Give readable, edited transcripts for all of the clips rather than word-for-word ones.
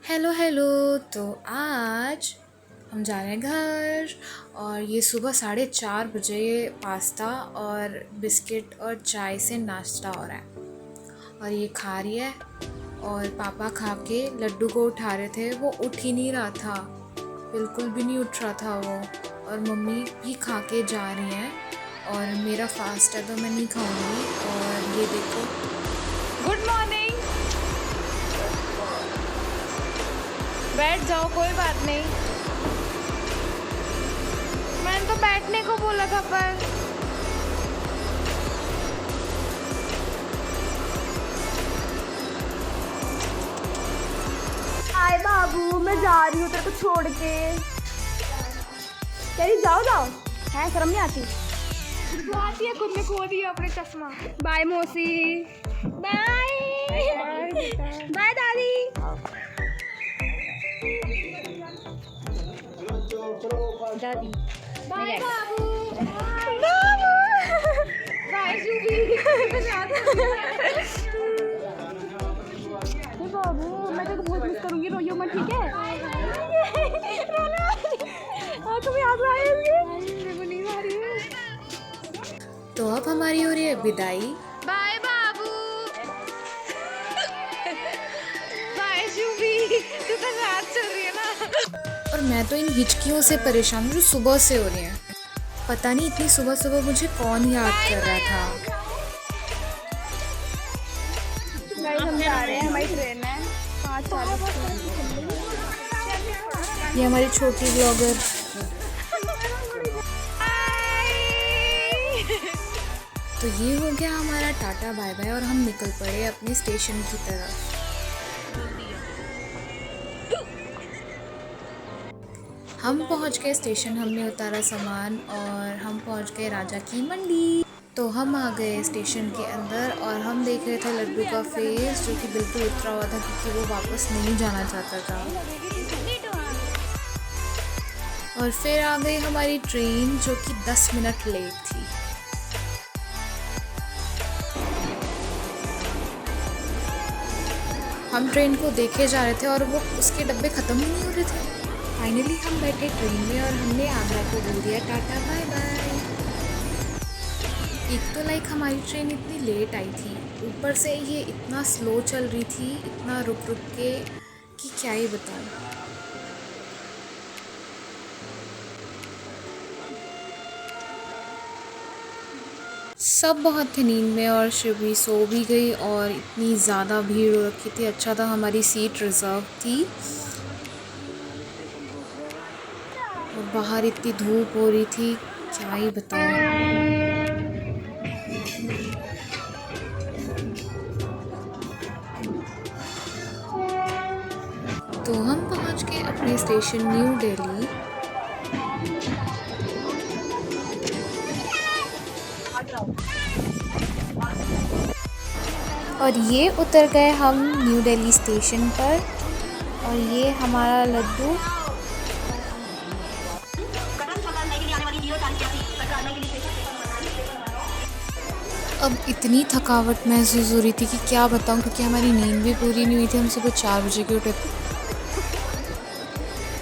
Hello hello. तो आज हम जा रहे हैं घर और ये सुबह 4:30 बजे पास्ता और बिस्किट और चाय से नाश्ता हो रहा है और ये खा रही है। और पापा खा के लड्डू को उठा रहे थे, वो उठ ही नहीं रहा था, बिल्कुल भी नहीं उठ रहा था वो। और मम्मी भी खा के जा रही हैं और मेरा फास्ट है तो मैं नहीं खाऊंगी। और ये देखो, गुड मॉर्निंग। बैठ जाओ, कोई बात नहीं। मैंने तो बैठने को बोला था पर हाय बाबू, मैं जा रही हूँ तेरे को छोड़ के। कह रही जाओ जाओ, है शर्म नहीं आती? आती है, खुद ने खो दिया अपने चश्मा। बाय मौसी, बाय बाय दादी। दादी बाय बाबू, बाबू बाय जूबी। बाबू मैं तेरे को बहुत मिस करूंगी, रोइयो मत, ठीक है? तुम्हें याद आ रही है? मेरे को नहीं आ रही है। तो अब हमारी हो रही है विदाई। बाय बाबू, बाय जूबी। तू तो रात चल रही है ना। और मैं तो इन हिचकियों से परेशान हूँ जो सुबह से हो रही हैं। पता नहीं इतनी सुबह सुबह मुझे कौन याद कर रहा था। हम जा रहे हैं, हमारी ट्रेन है 5:40। ये हमारी छोटी ब्लॉगर। तो ये हो गया हमारा टाटा बाय बाय और हम निकल पड़े अपने स्टेशन की तरफ। हम पहुंच गए स्टेशन, हमने उतारा सामान और हम पहुंच गए राजा की मंडी। तो हम आ गए स्टेशन के अंदर और हम देख रहे थे लड्डू का फेस जो कि बिल्कुल उतरा हुआ था क्योंकि वो वापस नहीं जाना चाहता था। और फिर आ गई हमारी ट्रेन जो कि 10 मिनट लेट थी। हम ट्रेन को देखे जा रहे थे और वो उसके डब्बे ख़त्म ही नहीं हो रहे थे। फाइनली हम बैठे ट्रेन में और हमने आगरा को बोल दिया टाटा बाय बाय। एक तो हमारी ट्रेन इतनी लेट आई थी, ऊपर से ये इतना स्लो चल रही थी, इतना रुक रुक के कि क्या ही बताऊं। सब बहुत थे नींद में और शिवी सो भी गई और इतनी ज़्यादा भीड़ हो रखी थी। अच्छा था हमारी सीट रिज़र्व थी। और बाहर इतनी धूप हो रही थी, क्या ही बताऊं। तो हम पहुंच गए अपने स्टेशन न्यू दिल्ली। और ये उतर गए हम न्यू दिल्ली स्टेशन पर और ये हमारा लड्डू। अब इतनी थकावट महसूस हो रही थी कि क्या बताऊं, क्योंकि हमारी नींद भी पूरी नहीं हुई थी। हम सुबह 4 बजे के उठे।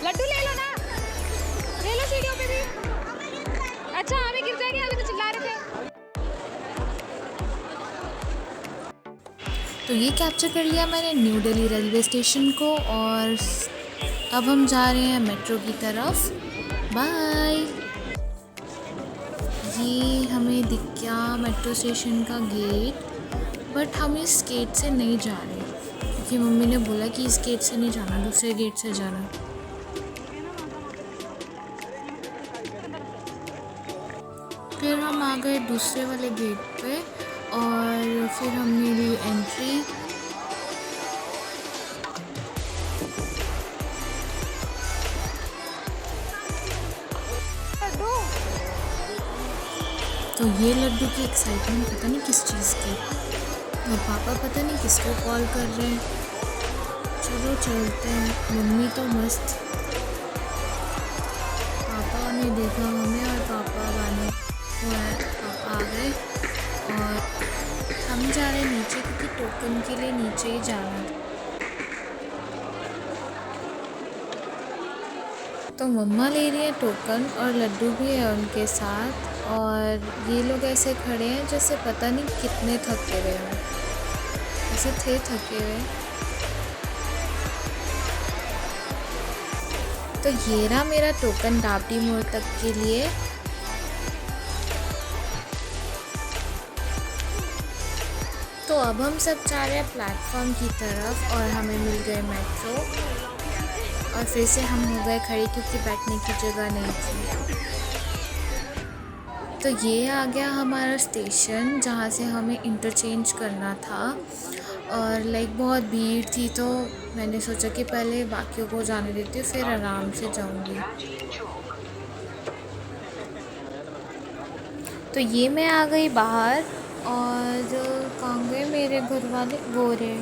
लड्डू ले लो ना, ले लो सीढ़ियों पे भी। अच्छा अभी गिर जाएंगे, अभी तो चिल्ला रहे थे। तो ये कैप्चर कर लिया मैंने न्यू दिल्ली रेलवे स्टेशन को और अब हम जा रहे हैं मेट्रो की तरफ। बाय। ये हमें दिख गया मेट्रो स्टेशन का गेट, बट हम इस गेट से नहीं जा रहे क्योंकि मम्मी ने बोला कि इस गेट से नहीं जाना, दूसरे गेट से जाना। फिर हम आ गए दूसरे वाले गेट पे और फिर हमने ली एंट्री। तो ये लड्डू की एक्साइटमेंट पता नहीं किस चीज़ की, और पापा पता नहीं किसको कॉल कर रहे हैं। चलो चलते हैं। मम्मी तो मस्त। पापा ने देखा हमें और पापा आ गए और हम जा रहे हैं नीचे क्योंकि टोकन के लिए नीचे ही जाना है। तो मम्मा ले रही है टोकन और लड्डू भी है उनके साथ, और ये लोग ऐसे खड़े हैं जैसे पता नहीं कितने थके हुए हैं, ऐसे थे थके हुए। तो ये रहा मेरा टोकन डाबडी मोड़ तक के लिए। तो अब हम सब जा रहे हैं प्लेटफॉर्म की तरफ और हमें मिल गए मेट्रो, और फिर से हम हो गए खड़े क्योंकि बैठने की जगह नहीं थी। तो ये आ गया हमारा स्टेशन जहाँ से हमें इंटरचेंज करना था, और लाइक बहुत भीड़ थी तो मैंने सोचा कि पहले बाकियों को जाने देती हूँ फिर आराम से जाऊँगी। तो ये मैं आ गई बाहर, और कहाँ गए मेरे घर वाले, वो रहे।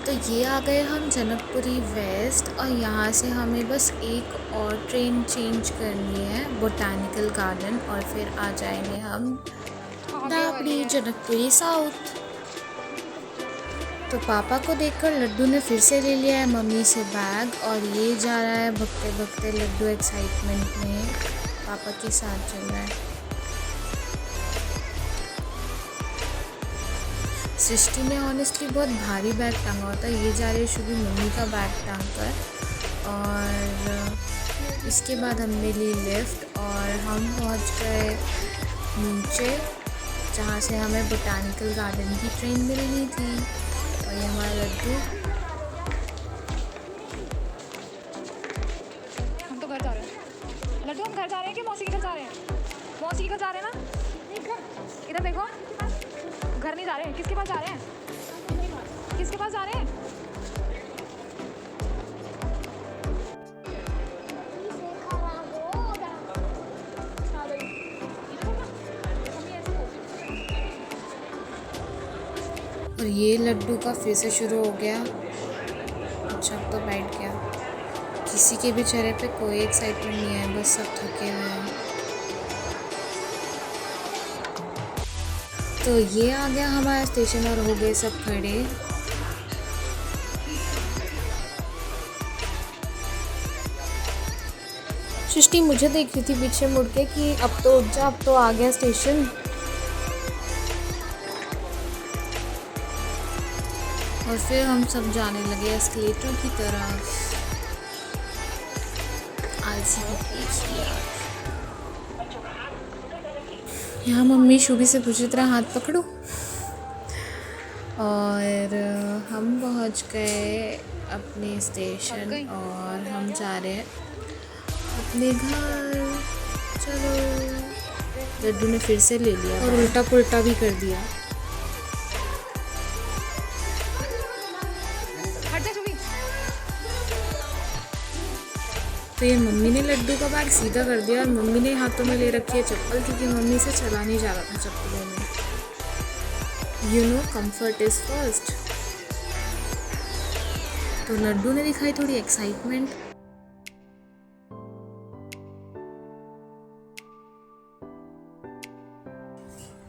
तो ये आ गए हम जनकपुरी वेस्ट, और यहाँ से हमें बस एक और ट्रेन चेंज करनी है बोटैनिकल गार्डन, और फिर आ जाएंगे हम डाबडी जनकपुरी साउथ। तो पापा को देखकर लड्डू ने फिर से ले लिया है मम्मी से बैग, और ये जा रहा है भगते भगते लड्डू एक्साइटमेंट में पापा के साथ चल रहा है। सृष्टि ने ऑनेस्टली बहुत भारी बैग टांगा होता है, ये जा रही है शुभी मम्मी का बैग टांग कर, और इसके बाद हमने ली लिफ्ट और हम पहुंच गए नीचे जहाँ से हमें बोटैनिकल गार्डन की ट्रेन मिलनी थी। और ये हमारा लड्डू। हम तो घर जा रहे हैं लड्डू, हम घर जा रहे हैं कि मौसी के घर जा रहे हैं? मौसी के घर जा रहे हैं ना, इधर देखो, घर नहीं जा रहे हैं। किसके पास जा रहे हैं? किसके पास जा रहे हैं? और ये लड्डू का फिर से शुरू हो गया। अच्छा अब तो बैठ गया, किसी के भी चेहरे पे कोई एक्साइटमेंट नहीं है, बस सब थके हुए हैं। तो ये आ गया हमारा स्टेशन और हो गए सब खड़े। सृष्टि मुझे देख रही थी पीछे मुड़ के कि अब तो उठ जा, अब तो आ गया स्टेशन। और फिर हम सब जाने लगे एस्केलेटर की तरफ। यहाँ मम्मी शुभी से पूछ रही हाथ पकड़ो, और हम पहुँच गए अपने स्टेशन और हम जा रहे हैं अपने घर। चलो, लड्डू ने फिर से ले लिया और उल्टा पुल्टा भी कर दिया। तो ये मम्मी ने लड्डू का बैग सीधा कर दिया, और मम्मी ने हाथों में ले रखी है चप्पल, क्योंकि मम्मी से चला नहीं जा रहा था चप्पलों में। You know comfort is first. तो लड्डू ने दिखाई थोड़ी एक्साइटमेंट।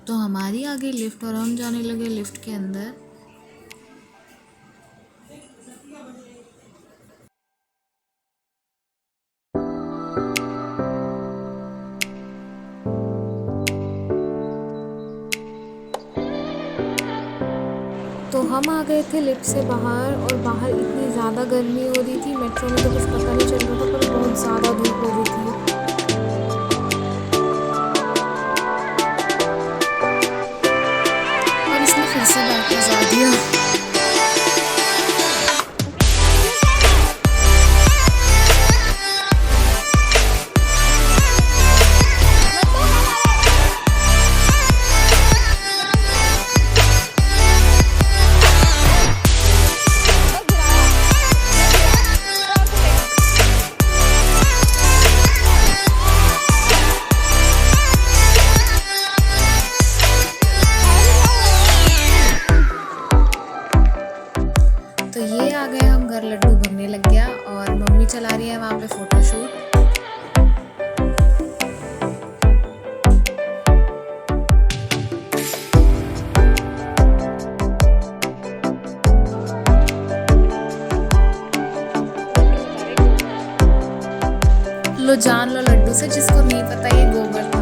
तो हमारी आ गई लिफ्ट और हम जाने लगे लिफ्ट के अंदर। तो हम आ गए थे लिफ्ट से बाहर, और बाहर इतनी ज़्यादा गर्मी हो रही थी, मेट्रो में तो कुछ पता नहीं चल रहा था, पर बहुत ज़्यादा धूप हो रही थी। और इसने फिर से बैग बजा दिया। तो ये आ गए हम घर, लड्डू भगने लग गया और मम्मी चला रही है वहाँ पे फ़ोटोशूट। लो जान लो लड्डू से, जिसको नहीं पता ये गोबर